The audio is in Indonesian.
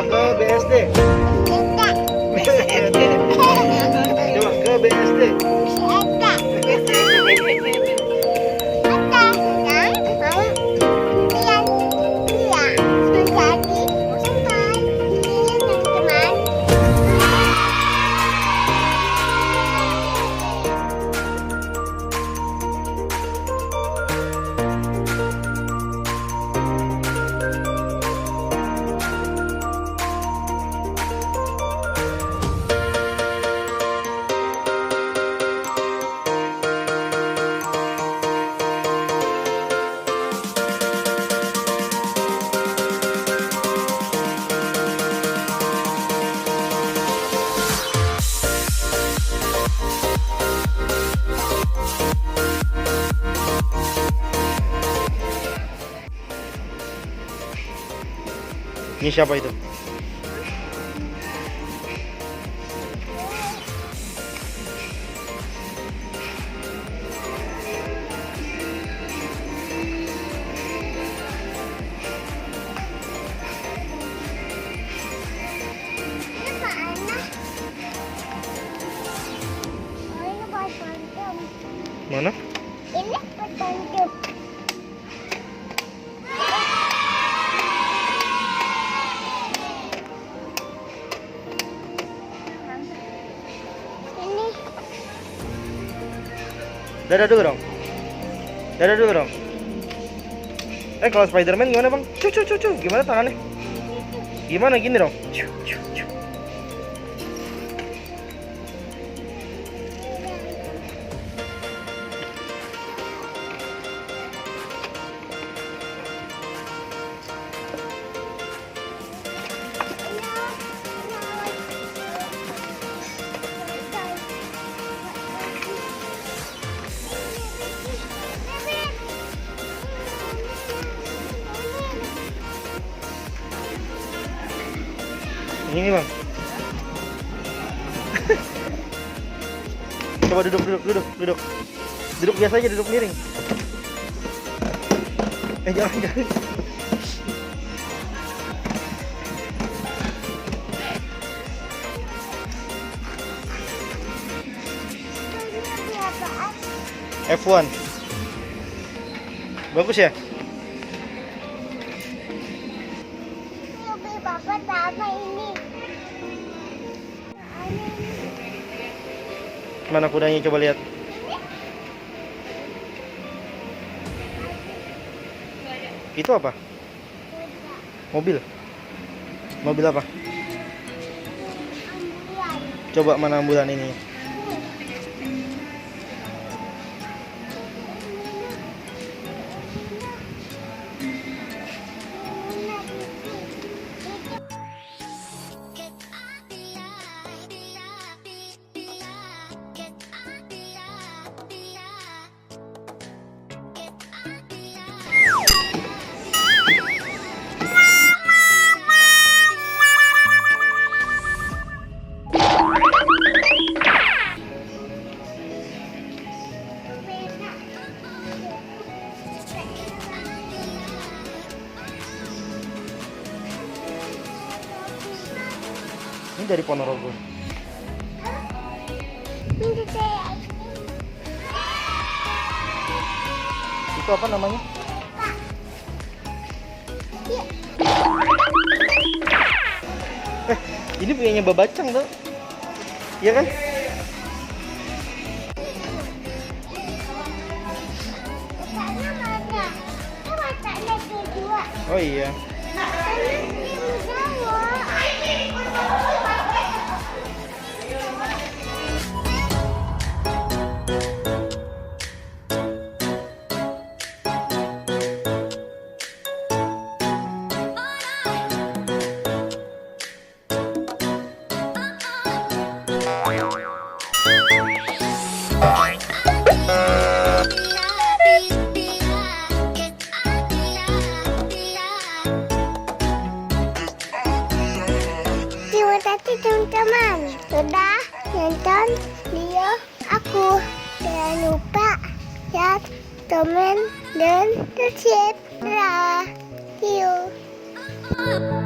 ke BSD. Coba ke BSD. Ini siapa itu? Mana? Ini petunjuk. Ini. Dadah dulu dong. Dadah dulu dong. Kalau Spiderman gimana bang? Cu. Gimana tangannya? Gimana gini dong? Cu. Ini bang. Coba duduk. Duduk biasa aja, duduk miring. Jangan. F1. Bagus ya? Mobil Bapak sama ini. Mana kudanya, coba lihat. Itu apa? Mobil. Mobil apa? Ambulan. Coba mana ambulan ini? Ini dari Ponorogo. Itu apa namanya? Ini punyanya Babacang tuh. Iya kan? Oh iya. Terima kasih teman-teman sudah nonton video aku. Jangan lupa like, comment, dan subscribe. See you.